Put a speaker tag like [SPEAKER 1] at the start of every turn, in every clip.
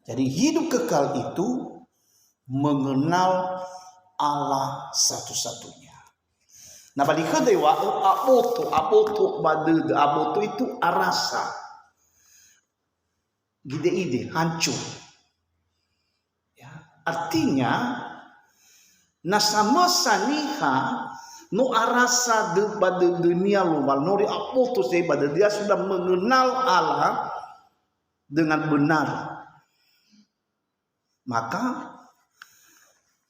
[SPEAKER 1] Jadi hidup kekal itu mengenal Allah satu-satunya. Nah, balik ke dewa aboto itu arasa. Ide-ide hancur. Ya, artinya nasama saniha no arasa pada dunia luar no aboto pada dia sudah mengenal Allah dengan benar. Maka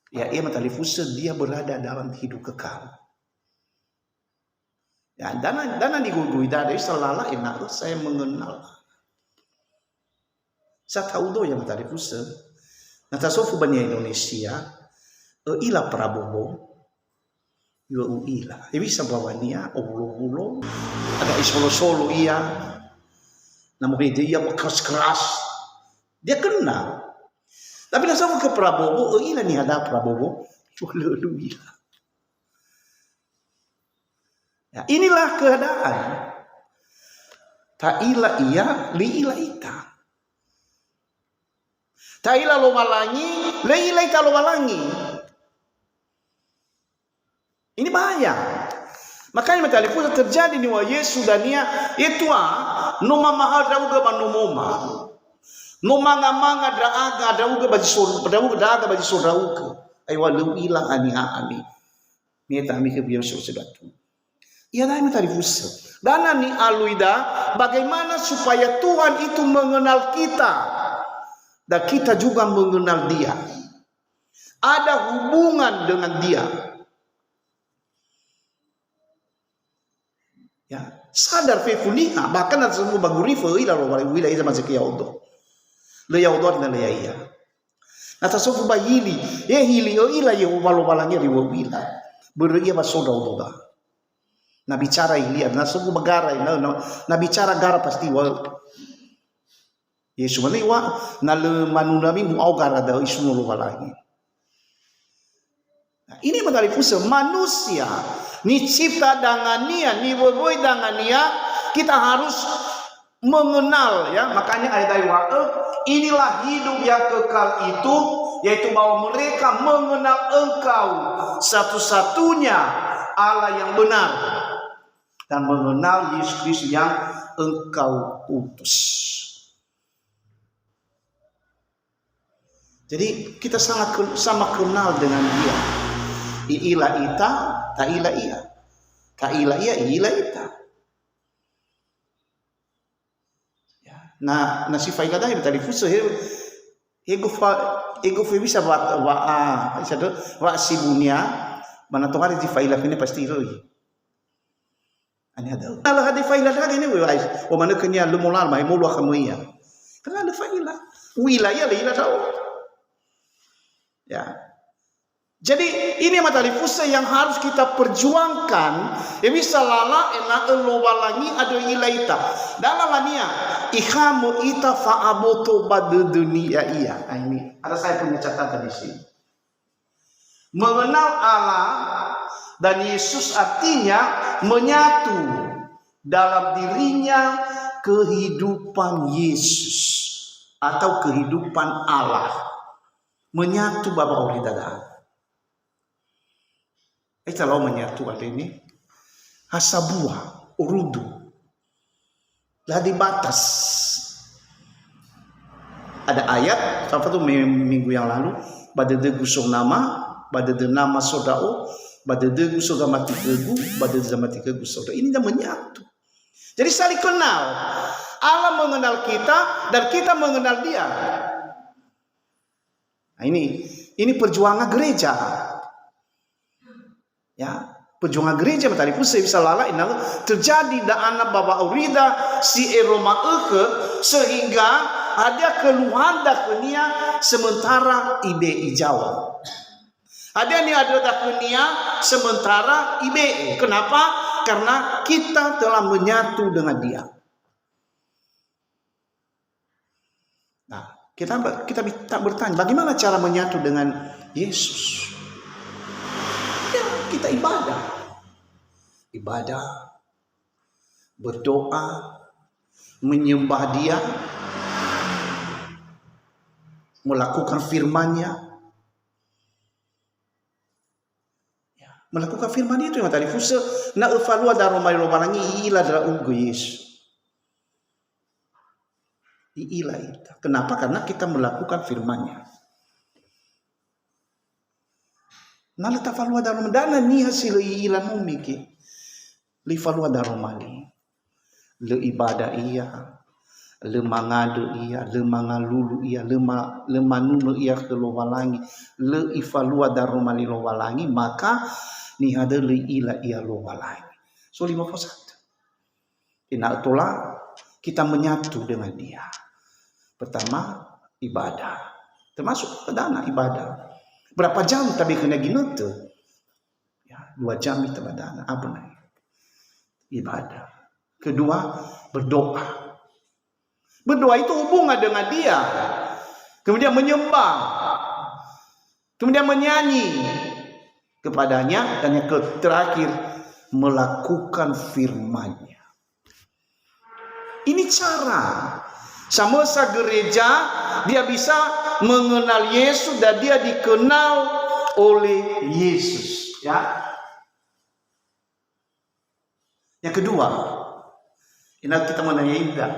[SPEAKER 1] ya ia matalifusa dia berada dalam hidup kekal. Ya, dana digugui dari selala enak saya mengenal. Saya tahu do yang matalifusa. Nah tasofu bani Indonesia ila Prabowo yo ila. Ibi sabawania ulo ada isolo iya. Namun dia keras-keras. Dia kenal. Tapi nasa ke Prabowo, ila ni ada Prabowo, cuma ila. Ya, inilah keadaan. Ta ila iya, li ila ita. Ta ila lo malangi, li ila ita lo malangi. Ini bahaya. Makanya matalifu terjadi ni wa Yesu dania itu no mama ada uga banumoma. No manga draaga dauga bagi saudara ay walau ilang ani ni tami ke biar sedatu ia dah minta difusa dana ni aluida bagaimana supaya Tuhan itu mengenal kita dan kita juga mengenal dia, ada hubungan dengan dia. Ya sadar fefuniha bahkan ada semua baguri fe ila lo wila iza mazekia odo leya odor na leya iya. Natasofu ba hili o ila ye walo balangnya di wila. Beria ba soda odoga. Na bicara ili na sofu bagara na bicara gara pasti wa. Yesu mani wa na le manunami mu au gara da isu no balangi. Ini matalifusa manusia ni cipta dangania ni boy dangania kita harus mengenal ya, makanya ayat dari inilah hidup yang kekal itu, yaitu bahwa mereka mengenal Engkau satu-satunya Allah yang benar dan mengenal Yesus Kristus yang Engkau utus. Jadi kita sama kenal dengan Dia. Ila ita, ta ila iya, ta ila iya, ila ita. Na si faiga dai tadi fuso ego fe bisa wa sibunia mana to hari di faila fine pasti roi ani ada kalau hadi faila lagi ni o mana kenya lumulal mai mulu kamu iya karena ada faila wilayah ila tahu ya. Jadi ini matalifusa yang harus kita perjuangkan. Ya bisa lala enak lobalangi ada ilaita. Dalam lania ihamu ita fa'aboto badu dunia iya. Nah, ini ada saya punya catatan di sini. Mengenal Allah dan Yesus artinya menyatu dalam dirinya kehidupan Yesus atau kehidupan Allah. Menyatu Bapak Uli Dada. Kalau menyatu ada ini hasabua urudu lah di batas ada ayat satu minggu yang lalu pada gusung nama pada nama sodao pada gusung mati kegu pada mati kegu sodao ini dah menyatu jadi saling kenal Allah mengenal kita dan kita mengenal Dia. Nah, ini perjuangan gereja. Ya, perjuangan gereja tadi pun saya bisa lala ini terjadi da anak baba aurida si Roma sehingga ada keluhan da kenia sementara ibe ijawa. Ada ni ada da kenia sementara ibe. Kenapa? Karena kita telah menyatu dengan Dia. Nah, kita tak bertanya bagaimana cara menyatu dengan Yesus. Kita ibadah, berdoa, menyembah Dia. melakukan firman-Nya. Ya, melakukan firman itu yang tadi fusa na evalua daroma lobalangi ila dara ugo Yesus. Ila itu. Kenapa? Karena kita melakukan firman-Nya. Nalata falua daroma dana ni hasil ila mumiki. Li falua daroma li. Le ibadah iya. Le mangadu iya, le mangalulu iya, le manunu iya ke lowalangi, le ifalua daroma li lowalangi, maka ni hada le ila iya lowalangi. So 51. Itulah kita menyatu dengan Dia. Pertama ibadah, termasuk dana ibadah. Berapa jam tapi kena gini tu? Ya, 2 jam itu dana. Apa nih? Ibadah. Kedua berdoa. Berdoa itu hubungan dengan Dia. Kemudian menyembah. Kemudian menyanyi kepadanya. Dan yang terakhir, melakukan firman-Nya. Ini cara. Sama gereja, dia bisa mengenal Yesus dan dia dikenal oleh Yesus. Ya. Yang kedua, ini kita menanya indah.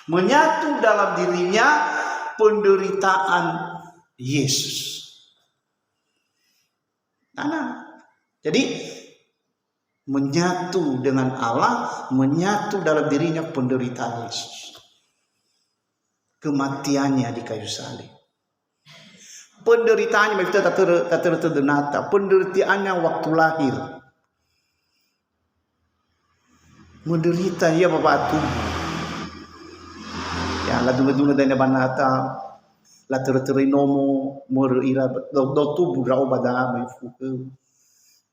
[SPEAKER 1] Menyatu dalam dirinya penderitaan Yesus. Nah, jadi menyatu dengan Allah, menyatu dalam dirinya penderitaan Yesus. Kematiannya di kayu salib. Penderitaannya, kita tak terdenata. Penderitaannya waktu lahir. Menderita ya Bapak tubuh. Ya, ladung-ladung na banata, la terinomo mor ira do tubu rao bada mai fuke.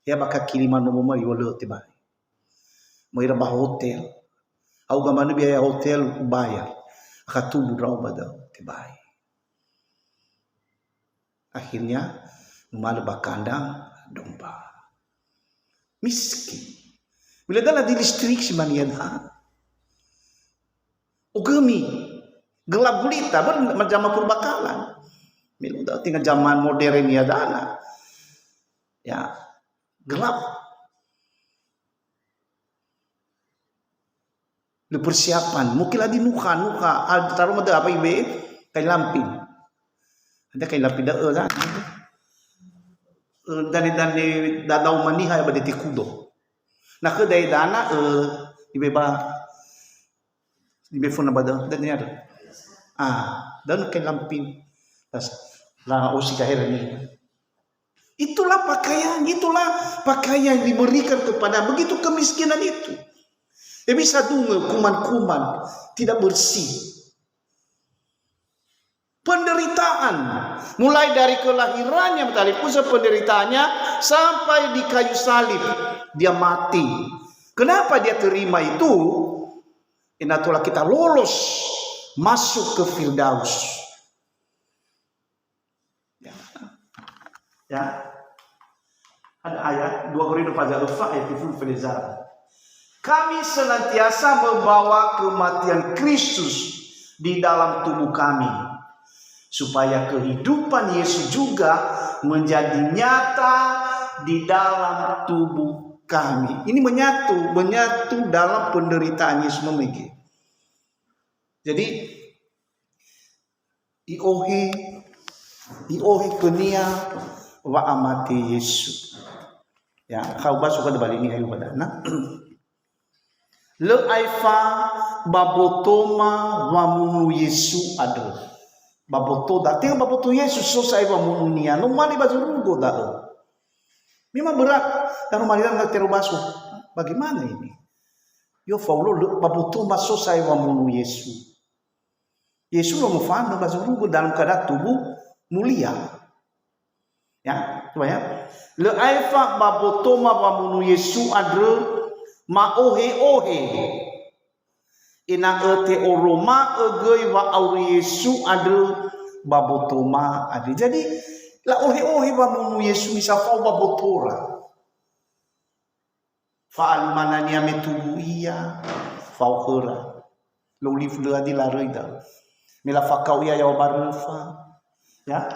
[SPEAKER 1] Ya baka kilima nomo mai wala tiba. Mo ira ba hotel. Au gamanu biaya hotel bayar. Aka tubu rao bada tiba. Akhirnya numala ba kandang domba. Miskin. Bila dalam di listrik si manian ha. Ugemi. Gelap gulita berjamaah purbakalan. Bila tinggal zaman modern ya dana. Ya, gelap. Le persiapan, mungkin lagi nuka, taruh mada apa ibe kain lampin. Ada kain lampin dah kan. Dan dadau maniha ya badeti kudo. Nah kedai dana ibe phone na bada dan niya. Dan kain lampin. Lah usi kahir ni. Itulah pakaian yang diberikan kepada begitu kemiskinan itu. Dia bisa dunga kuman-kuman tidak bersih. Penderitaan mulai dari kelahirannya pusat penderitaannya sampai di kayu salib dia mati. Kenapa dia terima itu? Inatulah kita lolos masuk ke Firdaus. Ya. Ada ayat 2 Korintus pasal 4 ayat 10. Kami senantiasa membawa kematian Kristus di dalam tubuh kami, supaya kehidupan Yesus juga menjadi nyata di dalam tubuh kami. Ini menyatu dalam penderitaan Yesus memiliki. Jadi iohe kenia wa amati Yesus. Ya, kau basuh ke balik ini ayo badana. Le aifa babotoma wa munu Yesu ado. Baboto dating baboto Yesus selesai wa munu nia. Numali bazurugo dah. Memang berat dan rumalian nggak terubasuh. Bagaimana ini? Yo faulo babotoma selesai wa munu Yesu. Yesus mau mufano bazurugo dalam keadaan tubuh mulia. Ya, coba ya. Le aifa babotoma wa munu Yesu ado. Ma ohe ina ete oroma egoi wa auri Yesu adu babotoma adi. Jadi la ohe wa munu Yesu misa fau babotora. Faal manania metubu iya fau hera. Lo liv le adi la rida. Mila fakau iya ya barufa. Ya,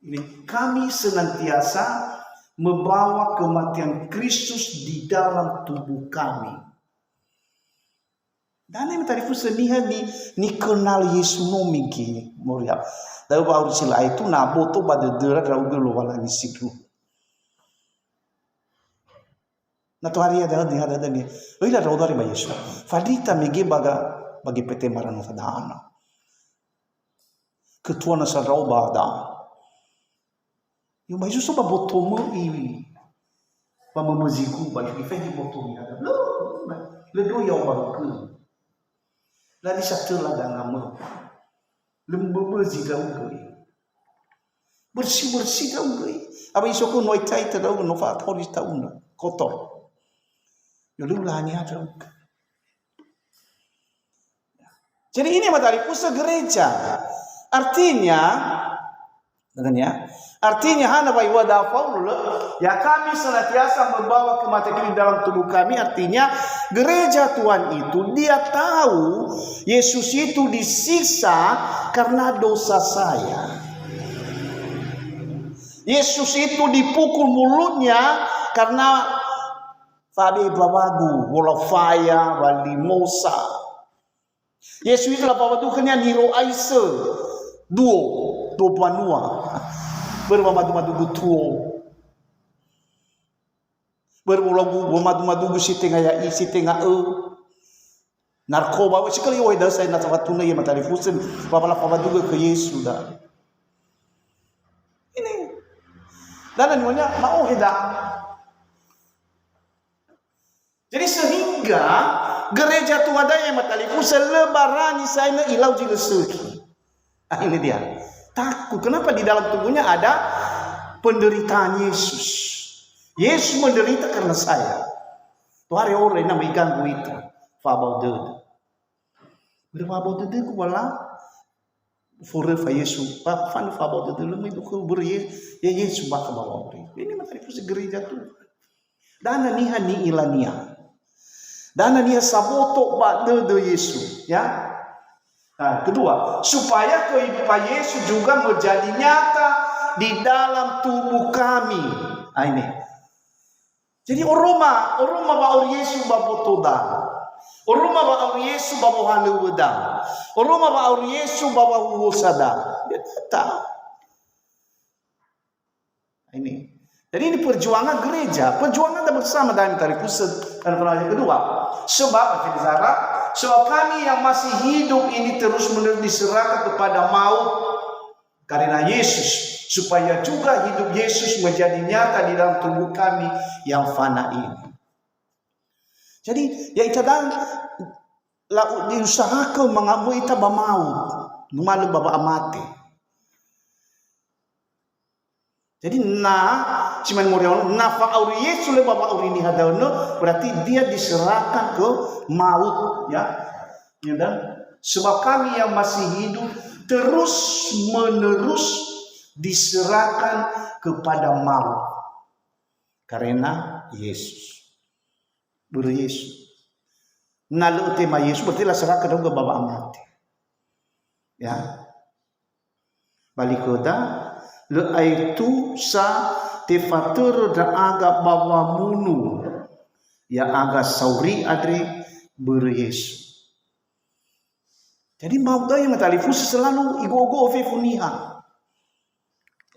[SPEAKER 1] ini kami senantiasa membawa kematian Kristus di dalam tubuh kami. Dan ini tadi senihan ni kenal Yesus no mingki moria. Dalam baru sila itu nabo to pada dera rauge lo wala ni sikru. Na to hari ada ni. Oila raudari ba Yesus. Fadita mege bagi PT Maranatha dana. Ketua na sa rauba da. Yung may suso ba botomo ba mamuziku ba yung ifendi botomi ada. Ledo yaw bangku. Ladi sa telaga ngamo. Lembeberzi daw gay. Bersih daw gay. Aba iso ko noy tai daw no fa thori tauna kotor. Yo lulani ada. Jadi ini matahari pusat gereja. Artinya hana bai wada faulu ya kami senantiasa membawa kematian di dalam tubuh kami. Artinya gereja Tuhan itu dia tahu Yesus itu disiksa karena dosa saya. Yesus itu dipukul mulutnya karena Fabi babagu wolofaya wali mosa. Yesus itu lapar tu kena niro aise duo panua bermadu gutuo bermulagu madu si tengah narkoba sekali oi dah saya nak watuna ye matari fusen babala pabadu ke Yesus dah ini dan namanya mau heda. Jadi sehingga gereja Tuhan yang mataliku selebaran saya ilau jila seki. Ini dia. Takut. Kenapa di dalam tubuhnya ada penderitaan Yesus. Yesus menderita karena saya. Tuh hari orang yang mengganggu itu. Fabau dede. Berfabau dede ku wala. Fure fa Yesus. Fan fabau dede lemah itu ku beri ya Yesus baka bawa beri. Ini mataliku gereja Tuhan. Dana niha ni ilania. Dan dia saboto pada Yesus, ya. Nah, kedua, supaya kehidupan Yesus juga menjadi nyata di dalam tubuh kami. Nah, ini. Jadi oroma ba Yesus babotoda. Oroma ba Yesus babohanu weda. Oroma ba Yesus babahusada. Dia tak. Ini. Jadi ini perjuangan gereja, perjuangan bersama dalam tarik pusat dan yang kedua. Sebab kami yang masih hidup ini terus-menerus diserahkan kepada maut karena Yesus, supaya juga hidup Yesus menjadi nyata di dalam tubuh kami yang fana ini. Jadi yang kadang diusahakan mengamui kita maut, malu bapa amate. Jadi cuman murion nafa auri Yesus le bapa auri ni hadaono berarti dia diserahkan ke maut, ya. Dan sebab kami yang masih hidup terus menerus diserahkan kepada maut karena Yesus. Yesus. Nalu tema Yesus berarti lah serahkan ke bapa amate. Ya. Balikoda le aitu sa tefatur da aga bawa munu ya aga sauri adri beryesus. Jadi mau yang metalifus selalu igogo ofefuniha.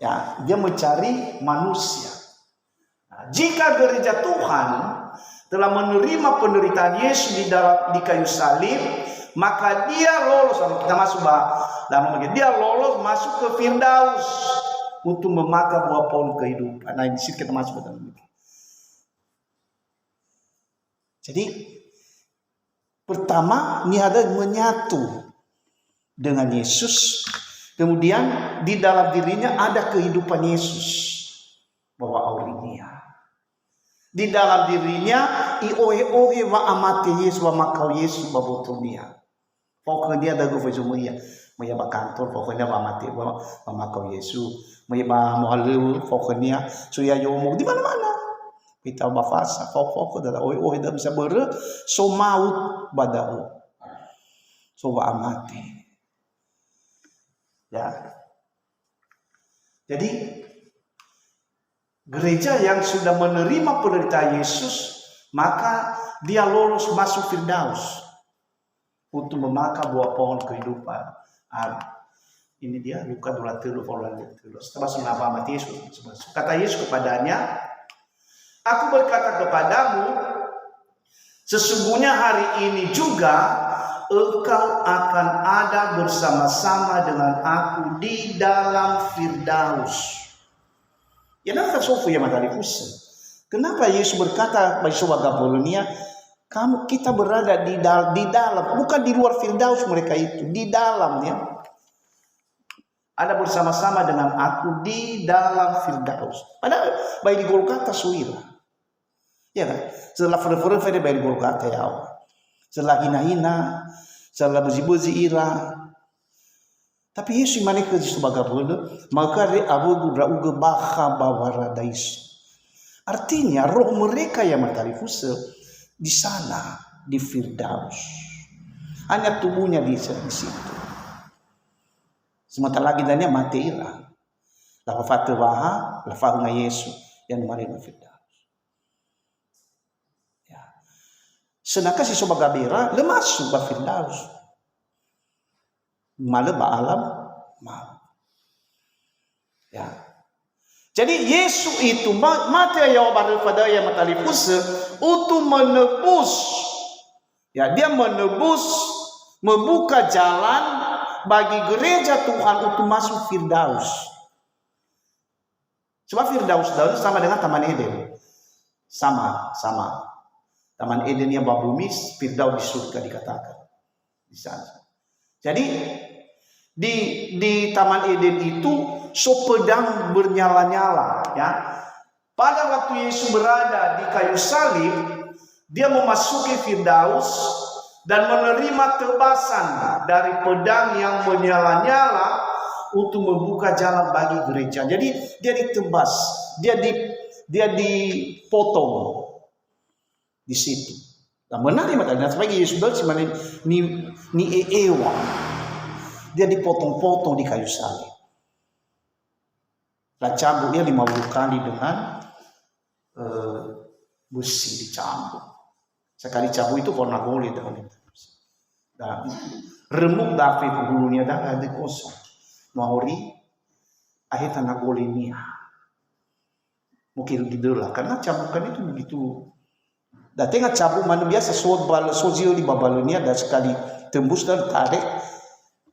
[SPEAKER 1] Ya, dia mencari manusia. Nah, jika gereja Tuhan telah menerima penderitaan Yesus di kayu salib, maka dia lolos, kita masuk dalam dia lolos masuk ke Firdaus untuk memakan buah pohon kehidupan. Nah, di sini kita masuk ke dalam itu. Jadi pertama ini ada menyatu dengan Yesus, kemudian di dalam dirinya ada kehidupan Yesus bahwa aurinia. Di dalam dirinya iohe wa amate Yesus wa makau Yesus babotonia. Pokoknya dia dagu fejumoia. Maya ba kantor pokoknya ba mati ba makau Yesus. Maya ba mohalu pokoknya suya yomo di mana-mana. Kita ba fasa pokok dala oi da bisa bere so maut badao. So wa amate. Ya. Jadi gereja yang sudah menerima penderitaan Yesus, maka dia lolos masuk Firdaus untuk memakan buah pohon kehidupan. Ini dia Luka 23 setelah senapa mati Yesus. Kata Yesus kepadanya, aku berkata kepadamu, sesungguhnya hari ini juga engkau akan ada bersama-sama dengan aku di dalam Firdaus. Ya nak sofu ya matali fusa. Kenapa Yesus berkata bagi saudara Polonia, kita berada di dalam, bukan di luar Firdaus mereka itu, di dalamnya. Ada bersama-sama dengan aku di dalam Firdaus. Padahal bayi di Golgota suira. Ya kan? Setelah fere-fere bayi di Golgota ya Allah. Setelah hina-hina, setelah buzi-buzi ira. Tapi Yesus mana ke sebagai benda, maka re abu gudra uga baha bawaradais. Artinya roh mereka yang matalifusa di sana di Firdaus. Hanya tubuhnya di situ. Sementara lagi danya mati ira. Lafa fatuwaha, lafa nga Yesu yang mari na Firdaus. Ya. Senaka si sobagabira lemasuk ba Firdaus. Mala ba alam? Mal. Ya. Jadi Yesus itu mati ya baru pada yang matalipus untuk menebus. Ya, dia menebus, membuka jalan bagi gereja Tuhan untuk masuk Firdaus. Sebab Firdaus sama dengan Taman Eden. Sama. Taman Eden yang bumi, Firdaus di surga dikatakan. Di sana. Jadi di Taman Eden itu pedang bernyala-nyala, ya. Pada waktu Yesus berada di kayu salib, dia memasuki Firdaus dan menerima tebasan dari pedang yang menyala-nyala untuk membuka jalan bagi gereja. Jadi dia ditebas, dia dipotong di situ. Nah, menarik makanya sebagai Yesus sebenarnya ni ewa. Dia dipotong-potong di kayu salib. Lah cambuknya 50 kali dengan besi dicambuk. Sekali cambuk itu warna gold dah. Dan remuk David dulunya dah ada kosong. Mahori akhir tanah golinia. Mungkin gitu lah karena cambukan itu begitu. Dah tengah cambuk mana biasa sozio di babalonia dan sekali tembus dan tarik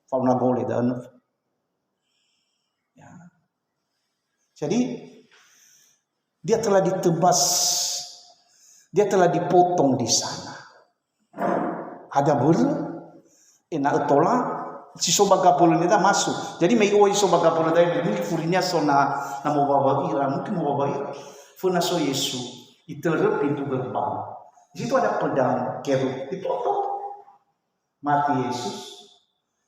[SPEAKER 1] fauna boleh dan. Ya. Jadi dia telah ditebas, dia telah dipotong di sana. Ada enak tola si sobaga pulun itu masuk. Jadi mai oi sobaga pulun itu mungkin furinya sona namo baba ira mungkin mau baba ira. Funa so Yesu iterep pintu gerbang. Di situ ada pedang kerub dipotong. Mati Yesus.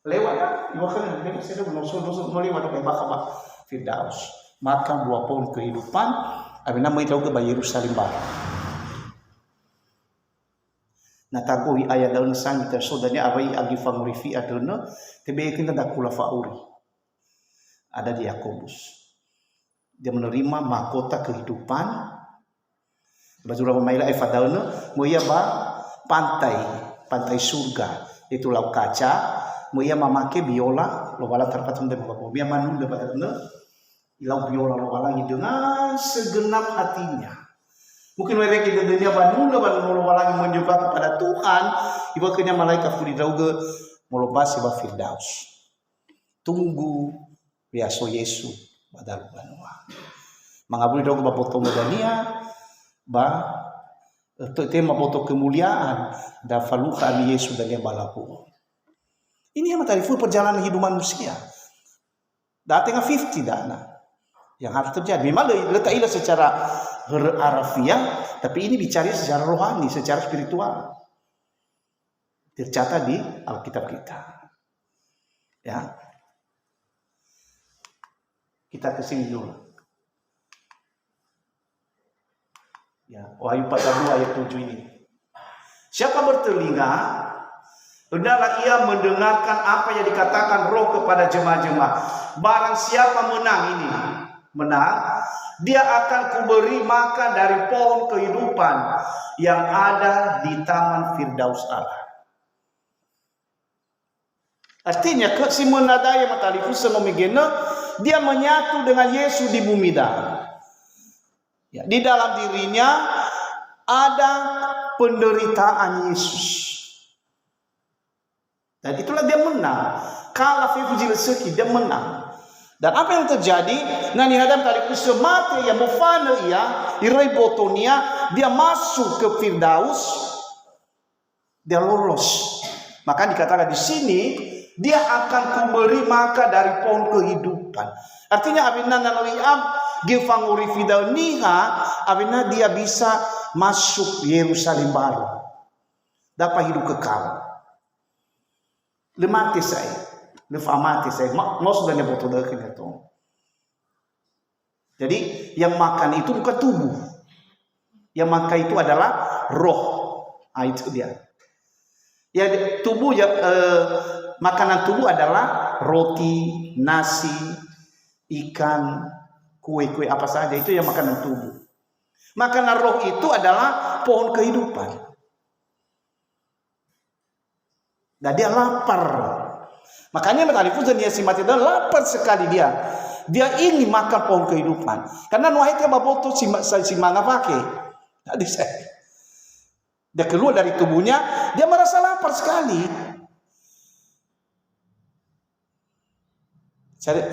[SPEAKER 1] Lewat kan? Iwakan ini saya belum lewat ke baka Firdaus. Makan buah pohon kehidupan. Abis nama itu ke Yerusalem Barat. Natagoi ayat daun sang kita sodanya abai agi famurifi adona tebe kita dak kula fauri ada di Yakobus dia menerima mahkota kehidupan bajura mamaila ifadauna moya ba pantai surga itu laut kaca moya mamake biola lo bala terpatung de babo dia manu de patana ilau biola lo bala dengan segenap hatinya. Mungkin mereka di dunia banun walangi menyembah kepada Tuhan, iba kenya malaikat fudi dauge molopas iba Firdaus. Tunggu biaso Yesu badal banua. Mangabuli dauge ba foto medania ba tema foto kemuliaan da faluha ni Yesu dan dia balaku. Ini yang matarifu perjalanan hidup manusia. Datang 50 dana yang harus terjadi. Memang letaklah secara harafiah, tapi ini bicara secara rohani, secara spiritual. Tercatat di Alkitab kita. Ya. Kita kesini dulu. Ya, Wahyu 42 ayat 7 ini. Siapa bertelinga, Hendaklah ia mendengarkan apa yang dikatakan Roh kepada jemaah-jemaah. Barang siapa menang, dia akan kuberi makan dari pohon kehidupan yang ada di taman Firdaus Allah. Artinya si menadaya matalifusa memegena, dia menyatu dengan Yesus di bumi dah. Ya, di dalam dirinya ada penderitaan Yesus. Dan itulah dia menang. Kalau Fifuji Reseki, dia menang. Dan apa yang terjadi? Nani hadam talikusa mati yang mufana ia, irai botonia, dia masuk ke Firdaus, dia lolos. Maka dikatakan di sini, dia akan kuberi makan dari pohon kehidupan. Artinya abina nanoliam gifanguri Firdaus niha, abina dia bisa masuk Yerusalem baru, dapat hidup kekal. Lemati saya, lefamati saya, mau sudah nyebut udah gitu. Jadi yang makan itu bukan tubuh, yang makan itu adalah roh. Itu dia. Ya tubuh ya, makanan tubuh adalah roti, nasi, ikan, kue-kue apa saja, itu yang makanan tubuh. Makanan roh itu adalah pohon kehidupan. Dan dia lapar. Makanya Matalifus dan Yesimati dan lapar sekali dia. Dia ingin makan pohon kehidupan. Karena nuahitnya baboto simanga pakai. Jadi dia keluar dari tubuhnya, dia merasa lapar sekali.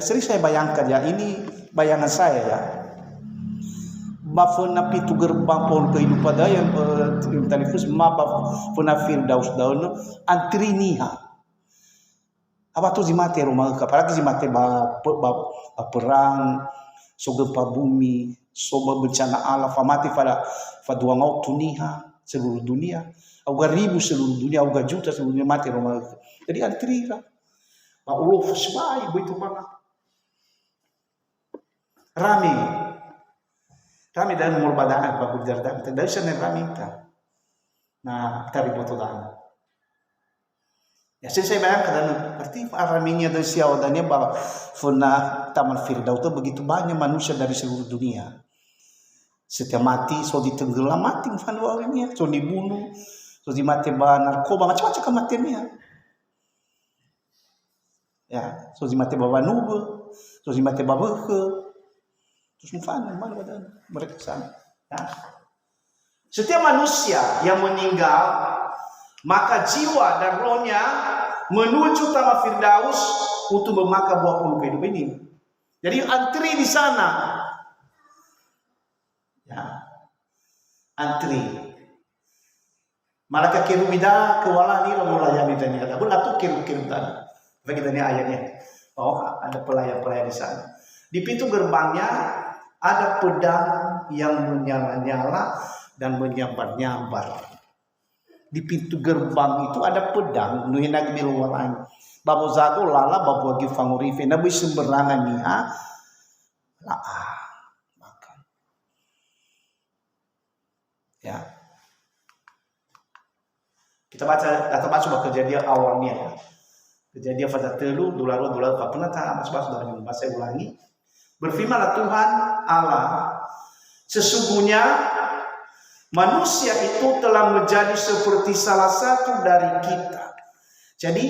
[SPEAKER 1] Sering saya bayangkan ya, ini bayangan saya ya. Bafuna pitu gerbang pohon kehidupan dah yang Talifus bafuna Firdaus daun antri niha. Apa tu zimate rumah kapal zimate ba perang so gempa bumi so bencana alam famati pada fadua maut niha seluruh dunia. Auga ribu seluruh dunia, auga juta seluruh dunia mati rumah. Jadi antri lah. Ba ulo sebai begitu mana. Rami dan murbadaan bagus jardan tidak bisa neramita. Nah, tari botodan. Ya saya bayangkan berarti raminya dari siawadannya bahwa funa Taman Firdaus itu begitu banyak manusia dari seluruh dunia. Setiap mati so ditenggelam mati fanwalnya, so dibunuh, so dimati narkoba macam-macam kematiannya. Ya, so dimati bawa nube, so dimati bawa terus mana mereka sana. Ya. Setiap manusia yang meninggal, maka jiwa dan rohnya menuju Taman Firdaus untuk memakan buah pohon kehidupan ini. Jadi antri di sana. Ya. Antri. Malaikat kerubida kewalani melayani dan kata pun atau kerub tadi. Bagi tadi ayatnya bahwa ada pelayan-pelayan di sana. Di pintu gerbangnya ada pedang yang menyala-nyala dan menyambar-nyambar. Di pintu gerbang itu ada pedang nuhinag milwalan. Babo zago lala babo agi fangurife nabi semberangan niha. Makan. Ya. Kita baca coba kejadian awalnya ya. Kejadian pada telu dularu pernah tak mas sudah saya ulangi. Berfirmanlah Tuhan Allah, sesungguhnya manusia itu telah menjadi seperti salah satu dari kita. Jadi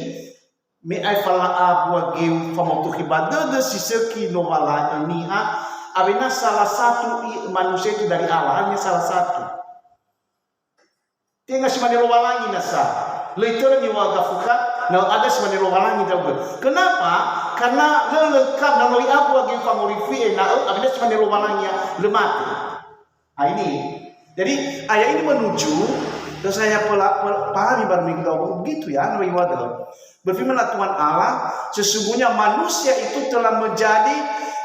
[SPEAKER 1] me'aifala abuageu famotu hibadada siseki novala ini abina salah satu manusia itu dari Allah, hanya salah satu. Tinggal semani lowalangi nasa. Leitura ni wagafuka na ada semani lowalangi tahu. Kenapa? Karena lengkap dan loi aku lagi famorifi na abina semani lowalangi lemati. Ini. Jadi ayat ini menuju dan saya pahami baru minggu lalu begitu ya nabi wadah. Berfirmanlah Tuhan Allah, sesungguhnya manusia itu telah menjadi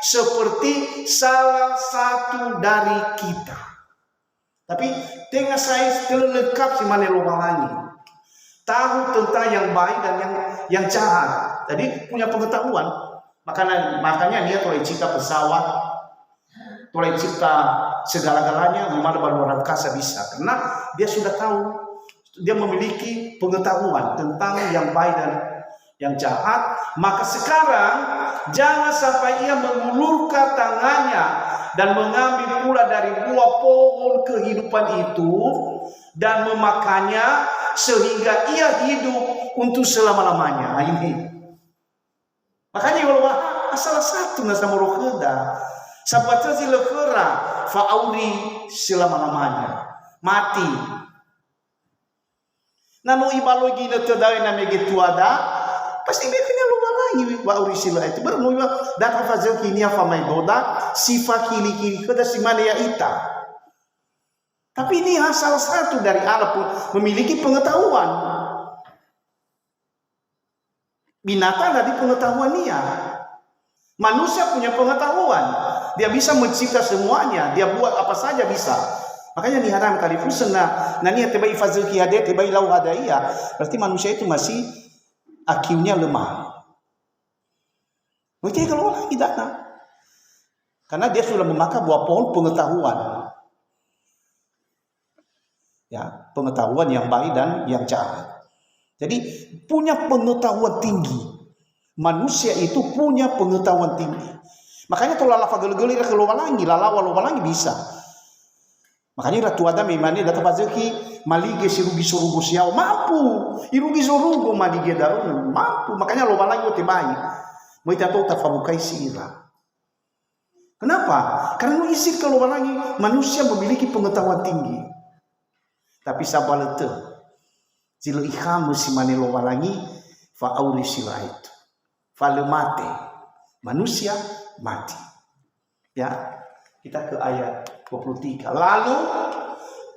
[SPEAKER 1] seperti salah satu dari kita. Tapi tengah saya lengkap si mana lowalangi. Tahu tentang yang baik dan yang jahat. Jadi punya pengetahuan. Makanya dia boleh cipta pesawat, boleh cipta segala-galanya, memang baru orang kasa bisa. Karena dia sudah tahu dia memiliki pengetahuan tentang yang baik dan yang jahat, maka sekarang jangan sampai ia mengulurkan tangannya dan mengambil pula dari buah pohon kehidupan itu dan memakannya sehingga ia hidup untuk selama-lamanya. Ini. Makanya kalau salah satu nasa morokeda, sabatnya silekera fa'auri selama-lamanya. Mati. Nanu ibalogi na tadawin na gitu ada. Pasti bikinnya lupa lagi wa urisila itu baru mau data fazil kini apa mai doda sifat kili kada si mana ya ita. Tapi ini salah satu dari Allah pun memiliki pengetahuan. Binatang dari pengetahuan dia. Manusia punya pengetahuan. Dia bisa mencipta semuanya, dia buat apa saja bisa. Makanya ni haram kali fusna nani tebai fazil ki hadat tebai lau hadaiya. Berarti manusia itu masih akinya lemah. Mungkin kalau orang tidak nak. Karena dia sudah memakan buah pohon pengetahuan. Ya, pengetahuan yang baik dan yang jahat. Jadi punya pengetahuan tinggi. Manusia itu punya pengetahuan tinggi. Makanya kalau lala fagel-gel ira keluar lagi, lalawa bisa. Makanya ratu Adam imani data bazeki malige sirugi surugo siau mampu irugi surugo malige darun mampu. Makanya lo lagi wote baik mau tahu tafabukai sira. Kenapa? Karena isir kalau lagi manusia memiliki pengetahuan tinggi. Tapi sabalete jilo iham si mane lo lagi fa auri sila itu fa mate manusia mati. Ya, kita ke ayat 23. Lalu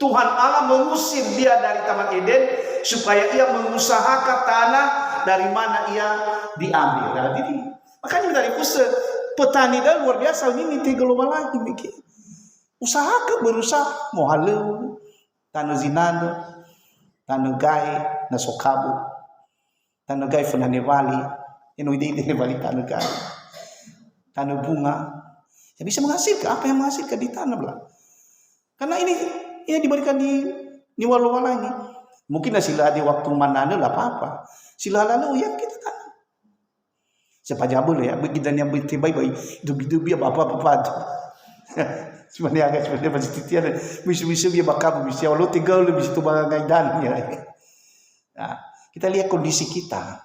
[SPEAKER 1] Tuhan Allah mengusir dia dari Taman Eden supaya ia mengusahakan tanah dari mana ia diambil. Nah, jadi makanya dari usaha petani dah luar biasa ini tiga lomba lagi bikin usahakan berusaha mau halu tanah zinano tanah gai nasokabu tanah gai funane wali ino ide wali tanah gai tanah bunga. Ya bisa menghasilkan apa yang menghasilkan di tanah belah. Karena ini diberikan di walau lagi. Mungkin sila di waktu mana lah apa-apa. Sila lalu ya kita tanam. Siapa jabul ya begitu yang baik-baik dubi-dubi apa-apa. Sebenarnya pasti tiada bisa dia bakal bisa walau tinggal lebih situ bagai dan ya. Nah, kita lihat kondisi kita.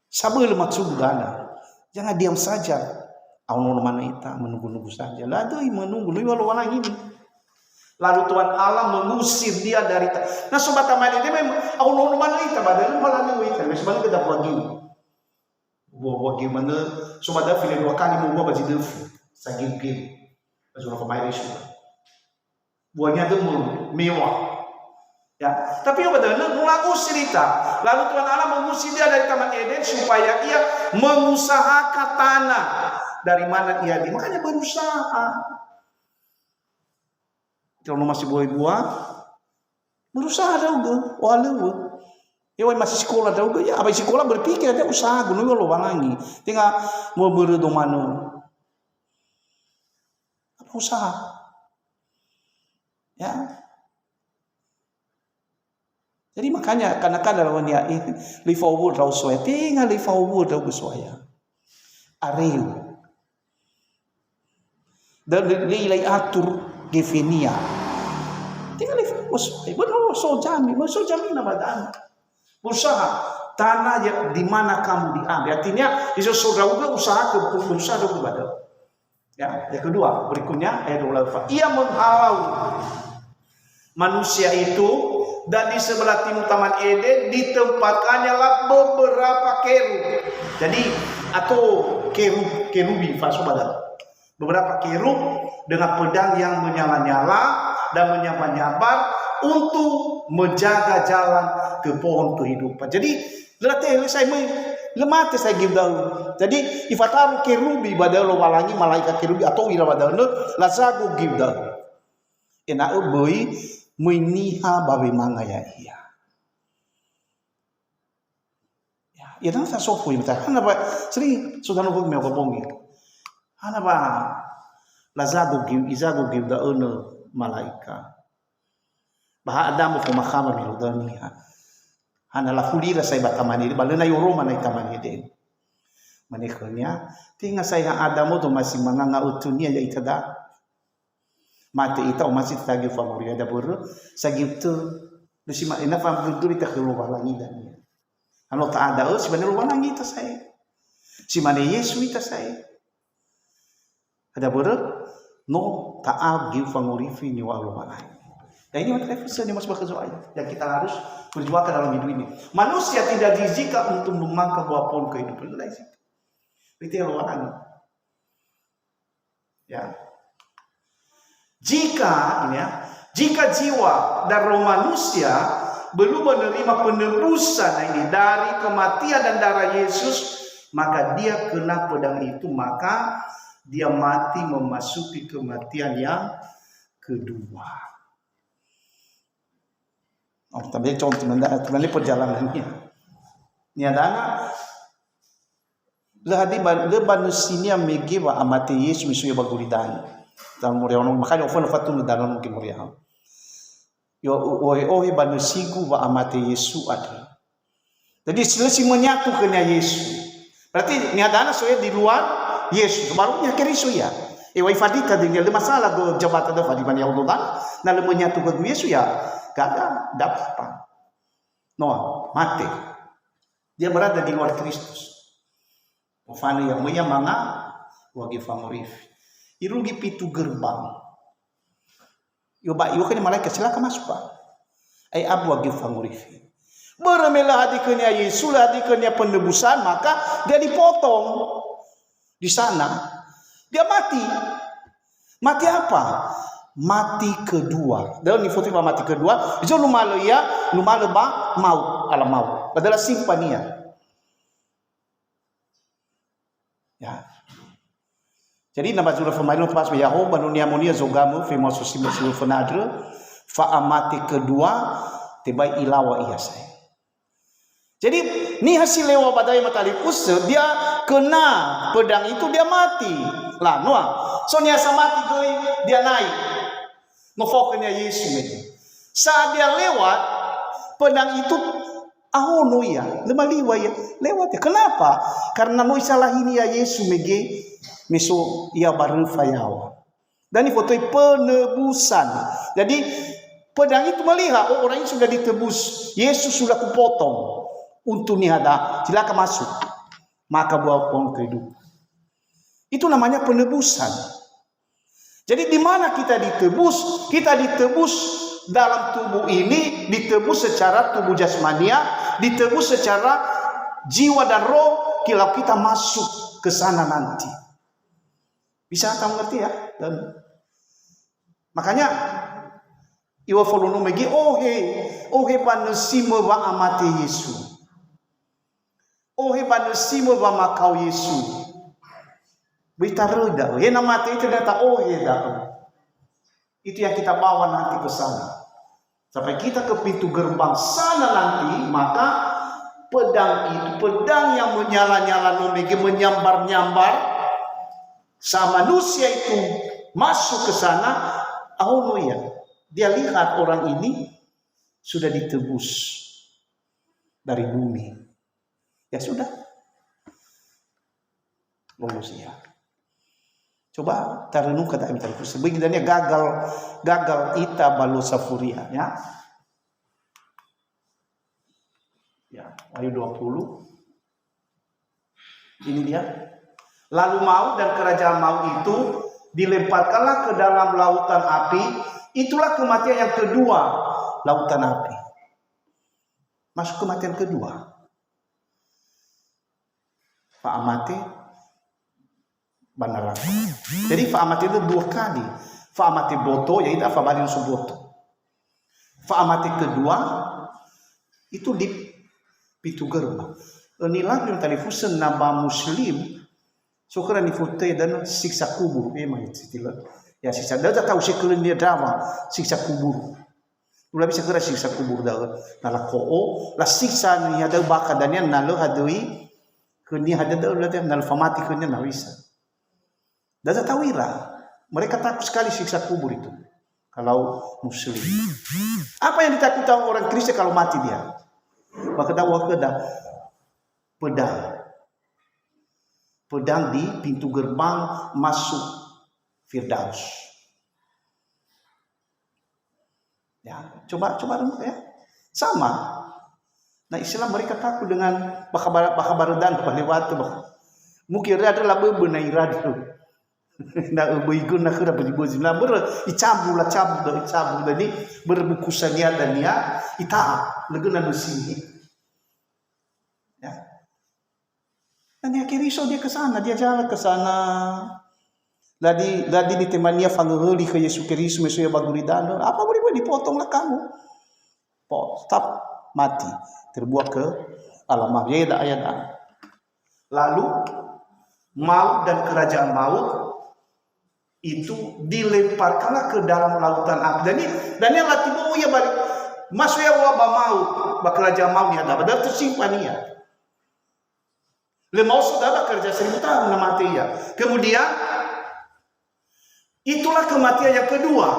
[SPEAKER 1] Sabar maksud gana. Jangan diam saja. Allah mana kita menunggu-nunggu saja. Lalu menunggu, lalu lagi ini. Lalu Tuhan Allah mengusir dia dari. Nah sobat tamani dia memang Allah mana kita, badal malah ni kita. Sebenarnya kita buat gini. Buat gimana? Sobat dah pilih 2 kali mau buat baju defu, saging game. Sudah kemarin sudah. Buahnya demul, mewah. Ya, tapi apa betul? Mulai usir kita. Lalu Tuhan Allah mengusir dia dari Taman Eden supaya ia mengusahakan tanah dari mana ia di. Makanya berusaha. Kalau masih buah-buah, berusaha juga. Walau, ya masih sekolah juga. Ya, abis sekolah berpikir ada usaha gunung lo lagi. Tinggal mau berdomano. Apa usaha? Ya. Jadi makanya kadang-kadang lawan dia li forward raw soya tinggal li forward raw soya. Areu. Dan li atur gevenia. Tinggal li forward soya. Benar so jami na badan. Usaha tanah yang di mana kamu diambil. Artinya itu saudara usaha ke berusaha ke badan. Ya, yang kedua berikutnya ayat 24. Ia menghalau manusia itu. Dan di sebelah timur Taman Eden ditempatkannya lah beberapa kerub. Jadi atau kerubi fasobadan. Beberapa kerub dengan pedang yang menyala-nyala dan menyambar-nyambar untuk menjaga jalan ke pohon kehidupan. Jadi latih saya lemah saya gibdahu. Jadi ifataru kerubi badalo walangi malaikat kerubi atau ira badalo lazago gibdahu. Ena boy meniha babe manga ya iya. Ya dan sa sofu imta. Hana ba sering sudah nunggu me ngomong. Hana ba lazago izago da ono malaika. Baha Adamu fu mahama miludaniha. Hanalah fulira saya batamani balena yo Roma na itamani den. Manekanya tinga saya Adamu tu masih manganga utunia ya itada. Mati ita masih tagi favorit ada buru sagiptu lusima ina fam duduri ta keluar langi dan. Ano ta ada si mana luar langi ta saya. Si mana Yesu ita saya. Ada buru no taab give favorit ni wa luar. Dan ini materi yang masuk ayat yang kita harus perjuangkan dalam hidup ini. Manusia tidak diizinkan untuk memangkas buah pohon kehidupan. Itu yang luar. Ya. Jika jiwa dan roh manusia belum menerima penebusan ini dari kematian dan darah Yesus, maka dia kena pedang itu, maka dia mati memasuki kematian yang kedua. Oh, tapi contoh teman perjalanannya. Ni ada lahadi manusia megi wa amati Yesus misuya baguridan. Dan muriano makanya ofan fatun dalam mungkin muriano. Yo ohi manusiku wa amati Yesus ada. Jadi selesai menyatu kena Yesus. Berarti ni ada soya di luar Yesus. Barunya keriso ya. Wai fadika dengan masalah do jabatan do fadiman ya Allah. Nah menyatu ke Yesus ya. Gak dapat. Noah mati. Dia berada di luar Kristus. Ofani yang menyamanga wagi famorif. Irugi pitu gerbang. Yo kan malaikat silakan masuk Pak. Ai abu wagi famorif. Beremelah hadiknya Yesus, hadiknya penebusan, maka dia dipotong di sana. Dia mati. Mati apa? Mati kedua. Dalam foto mati kedua, itu lumalo ba maut, alam maut. Adalah simpania. Ya. Jadi nama surah Famailun pas Yahoo banunia monia zogamu famoso simbol fanadre fa amati kedua tiba ilawa iya saya. Jadi ni hasil lewa badai matali kuse dia kena pedang itu dia mati. Lah noa. Sonia mati goi dia naik. Ngefoknya Yesus itu. Saat dia lewat, pedang itu ahono ya, lemaliwa ya, lewat ya. Kenapa? Karena noi salah ini ya Yesus mege meso ya baru fayawa. Dan ini foto penebusan. Jadi pedang itu melihat orang ini sudah ditebus. Yesus sudah kupotong. Untuk nihada, silakan masuk. Maka buah pohon kehidupan. Itu namanya penebusan. Jadi di mana kita ditebus? Kita ditebus dalam tubuh ini, ditebus secara tubuh jasmania, ditebus secara jiwa dan roh. Kalau kita masuk ke sana nanti, bisa kamu ngerti ya? Dan makanya iwa follow megi ohe panusimo wa amati Yesus, ohe panusimo wa makau Yesus. Bicara dah, ya nama itu ternyata dah. Itu yang kita bawa nanti ke sana. Sampai kita ke pintu gerbang sana nanti, maka pedang yang menyala-nyala menyambar-nyambar, sama manusia itu masuk ke sana. Ya, dia lihat orang ini sudah ditebus dari bumi. Ya sudah, lulus ya. Coba tarenung kata Abi Talib. Sebenarnya gagal ita balu safuria ya. Ya, ayat 20. Ini dia. Lalu maut dan kerajaan maut itu dilemparkanlah ke dalam lautan api. Itulah kematian yang kedua, lautan api. Masuk kematian kedua. Pak Amati Banarang. Jadi fa'amati itu dua kali. Fa'amati boto yaitu fa'amadin suboto. Fa'amati kedua itu di pintu gerbang. Inilah yang tadi fusen nama Muslim. Syukuran difotoy dan siksa kubur. Memang itu ya siksa. Dah tahu sekelin dia drama siksa kubur. Ulah bisa kira siksa kubur dah. Nala koo la siksa ni ada baka dan yang nalo hadui kini ada dah ulah dia nal famati kini nak bisa. Dan tahuilah, mereka takut sekali siksa kubur itu. kalau muslim. Apa yang ditakuti orang Kristen kalau mati dia? Wakeda pedang di pintu gerbang masuk Firdaus. Ya, coba renung ya. Sama. Nah, Islam mereka takut dengan bakabaredan lewat mungkin adalah bebenai radu. Nah, begigun nak kena beribu zina icabu jadi berbukusannya dan ya ita legena sini. Ya. Dan akhirnya dia ke sana, dia jalan ke sana. Ladi ditemania fanguhuli ke Yesus Kristus mesuya baguridano. Apa boleh dipotonglah kamu. Stop mati. Terbuat ke alam ayat. Lalu maut dan kerajaan maut itu dilemparkanlah ke dalam lautan api. Dan yang latibo ya balik masuk ya wabah maut, kerajaan maut ni ada. Dan tersimpan ya. Lemau sudah kerja 1000 tahun mati ya. Kemudian itulah kematian yang kedua,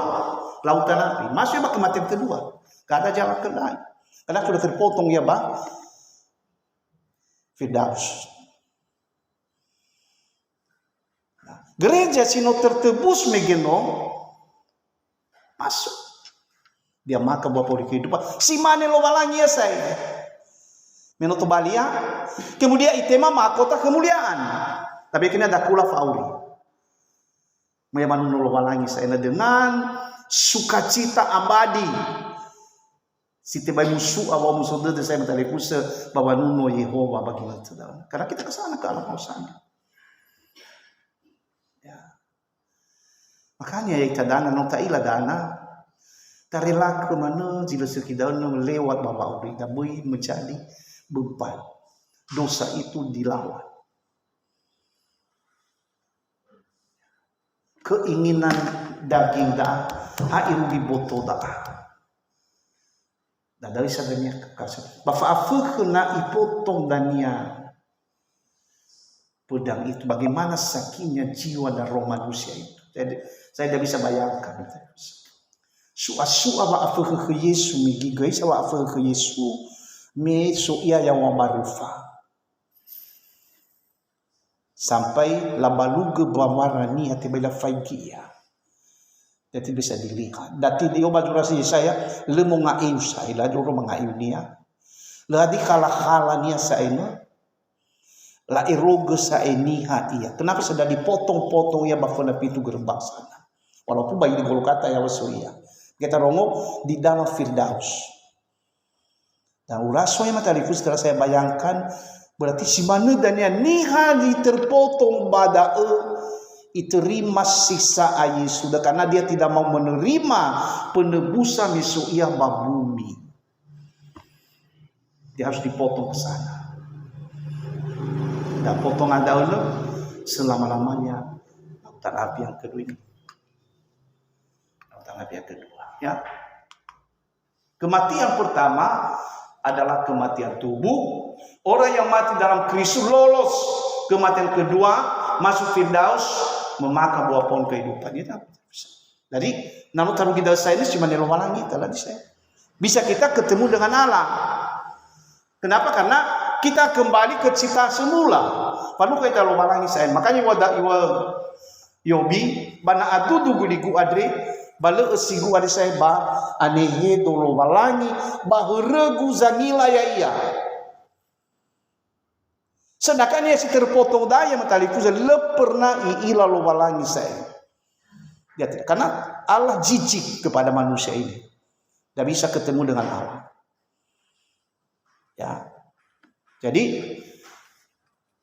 [SPEAKER 1] lautan api. Masuk ya kematian kedua. Gak ada jalan ke lain. Karena sudah terpotong ya Firdaus. Gereja sino tertebus megeno masuk dia maka buat pori kehidupan si mane lo walangi ya saya menoto balia kemudian itema mahkota kemuliaan tapi kini ada kula fauri meyaman lo walangi saya dengan sukacita abadi si tebai musuh awal musuh de saya mentali pusa bahwa nuno Yehova bagi kita karena kita kesana ke alam sana. Makanya yang tadana no taila dana tarila ke mana jila sekidana lewat bapa uri dabui menjadi beban dosa itu dilawan keinginan daging dah hairu diboto dah dari sadanya kekasih bafa afu kena ipotong dania pedang itu bagaimana sakitnya jiwa dan roh manusia itu. Saya tidak bisa bayangkan. Su'a wa afu ke Yesu migi guys wa afu ke Yesu me so ia yang marufa. Sampai labaluge bamarani hati bela faigia. Jadi bisa dilihat. Dati dia badurasi saya lemo ngaiu saya la dulu mengaiu dia. Ladi kala nia saya la eroge sa eniha iya. Kenapa sudah dipotong-potong ya bafana pintu gerbang sana. Walaupun bayi di Golgota ya wasuya. Kita rongo di dalam Firdaus. Dan uraso yang mataliku setelah saya bayangkan berarti si mana dan ya niha terpotong badae iterima sisa ayi sudah karena dia tidak mau menerima penebusan Yesuia bumi. Dia harus dipotong ke sana. Dan potongan daun selama-lamanya lautan api yang kedua ini. Lautan api yang kedua. Ya. Kematian pertama adalah kematian tubuh. Orang yang mati dalam Kristus lolos. Kematian kedua masuk Firdaus memakan buah pohon kehidupan. Jadi namun taruh kita saya ini cuma nilawalangi tadi saya. Bisa kita ketemu dengan Allah. Kenapa? Karena kita kembali ke cita semula. Panu kita lumalangi saya. Makanya wada iwa yobi bana adu duguligu adre bale esigu ade saya ba anehe dolo walangi bahuregu zangila ya iya. Sedangkan ya si terpotong daya mataliku lepernah iila lo walangi saya. Ya, karena Allah jijik kepada manusia ini. Tidak bisa ketemu dengan Allah. Ya. Jadi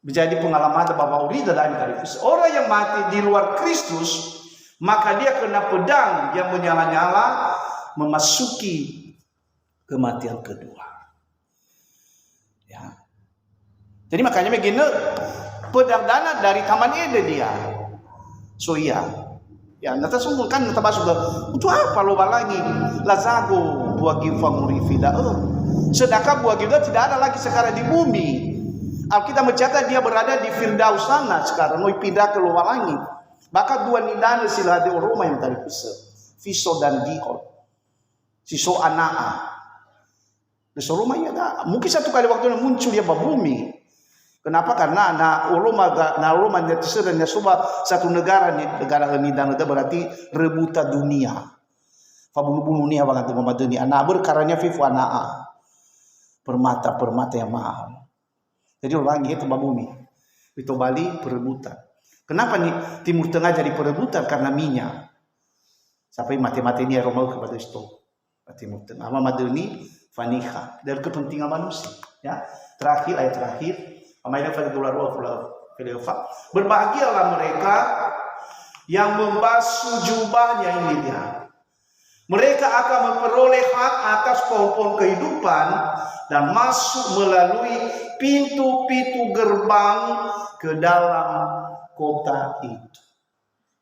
[SPEAKER 1] menjadi pengalaman Bapak Uri dan Kristus. Orang yang mati di luar Kristus, maka dia kena pedang yang menyala-nyala memasuki kematian kedua. Ya. Jadi makanya begini pedang dana dari Taman Eden dia. So iya. Ya, nata sungguh kan nata masuk ke untuk apa lo lagi lazago buah gifa murifida. Sedangkan buah gifa tidak ada lagi sekarang di bumi. Alkitab mencatat dia berada di Firdaus sana sekarang mau pindah ke luar langit. Maka dua nidana silade Roma yang tadi pusat. Fiso dan Gihon. Siso Anaa. Besok rumahnya ada. Mungkin satu kali waktu muncul dia bumi. Kenapa? Karena Roma dan satu negara ini dan itu berarti rebuta dunia. Fabunuh-bunuh ni abang kata Muhammad ni. Anak berkaranya fifu Anaa. Permata yang mahal. Jadi orang itu bumi. Itu Bali perebutan. Kenapa nih Timur Tengah jadi perebutan? Karena minyak. Sampai mati-mati ini Roma kepada itu. Timur Tengah. Muhammad ini Faniha dari kepentingan manusia. Ya. Ayat terakhir. Berbahagialah mereka yang membasuh jubahnya, ini dia. Mereka akan memperoleh hak atas pohon-pohon kehidupan dan masuk melalui pintu-pintu gerbang ke dalam kota itu.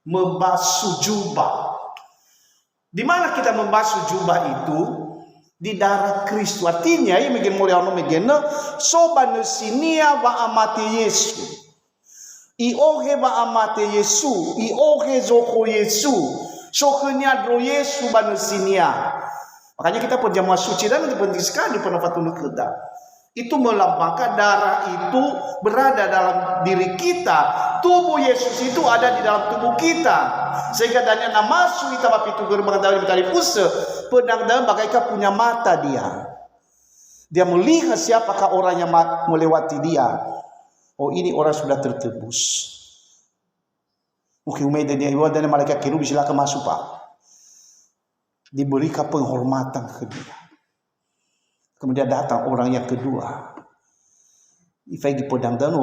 [SPEAKER 1] Membasuh jubah. Di mana kita membasuh jubah itu? Di darah Kristus. Artinya ini mungkin mulai orang mungkin soban sinia ba amati Yesu. Iohe ba amati Yesu. Iohe zoko Yesu. Sohnya dro Yesu banusinia. Makanya kita perjamuan suci dan itu penting sekali penafatan kita. Itu melambangkan darah itu berada dalam diri kita. Tubuh Yesus itu ada di dalam tubuh kita. Sehingga danya masuk kita bapi itu gerbang dari puse pedang dalam bagaikan punya mata dia. Dia melihat siapakah orang yang melewati dia. Oh, ini orang sudah tertebus. Mungkin umat dia dan malaikat kerub silakan masuk Pak. Diberikan penghormatan ke dia. Kemudian datang orang yang kedua. Ifai pedang dan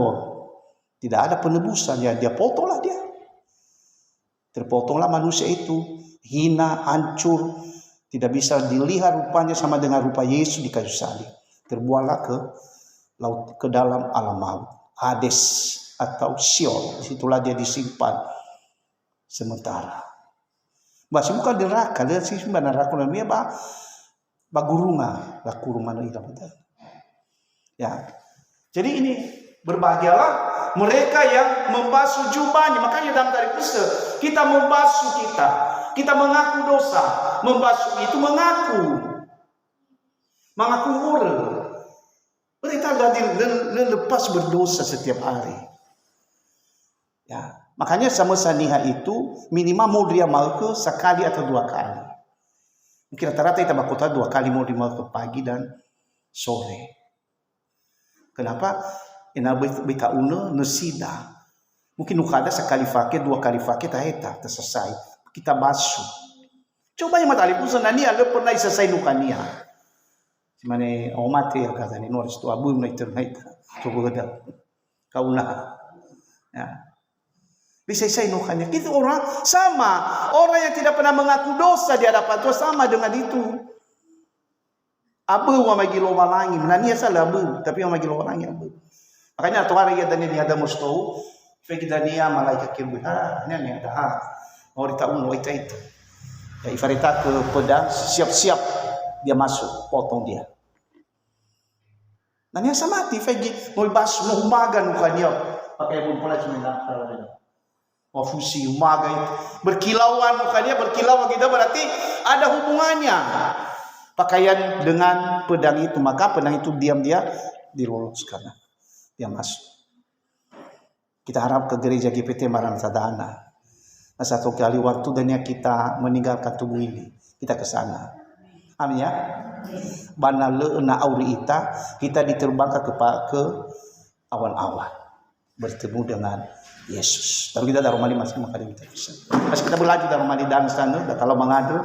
[SPEAKER 1] tidak ada penebusan ya, dia potonglah dia. Terpotonglah manusia itu, hina, hancur, tidak bisa dilihat rupanya sama dengan rupa Yesus di kayu salib. Terbuanglah ke laut, ke dalam alam maut, Hades atau Sheol. Disitulah dia disimpan sementara. Masih bukan neraka, dia sih neraka namanya bagurunga, lakurungan itu. Ya, jadi ini berbahagialah mereka yang membasuh jubahnya. Makanya dalam dari puasa kita membasuh kita mengaku dosa, membasuh itu mengaku moral. Kita lepas berdosa setiap hari. Ya, makanya sama saniha itu minimal mau dia mau ke sekali atau dua kali. Mungkin rata-rata kita bakal 2 kali mau dia mau ke pagi dan sore. Kenapa? Ina bika una nesida. Mungkin ukada sekali fakir, 2 kali fakir taheta terselesai. Kita basuh. Coba yang matali pun senani ada pernah selesai nukania. Simane omate ya kata ni noris tu abu na iternait. Coba ada. Kauna. Ya. Bisa selesai nukania. Itu orang sama. Orang yang tidak pernah mengaku dosa di hadapan Tuhan sama dengan itu. Abu wa magilo walangi. Nania salah abu, tapi wa magilo walangi abu. Makanya tuh hari ya dan ini ada mustau, fekidania malaikat kirbu. Ini ada. Mau ditahu itu. Ya ifarita ke pedang, siap-siap dia masuk, potong dia. Nanya sama mati, fegi mau bas mau umagan bukan dia pakai bun pola cuma mau fusi umaga itu berkilauan bukan dia berkilau kita berarti ada hubungannya pakaian dengan pedang itu, maka pedang itu diam dia diloloskan. Dia masuk. Kita harap ke gereja GPT Maranatha. Nah, satu kali waktu dan kita meninggalkan tubuh ini, kita ke sana. Amin ya. Bana leuna auri kita diterbangkan ke awan-awan bertemu dengan Yesus. Tapi kita dari rumah masih makan kita bisa. Pas kita berlanjut dari rumah di dan sana, kalau mengadu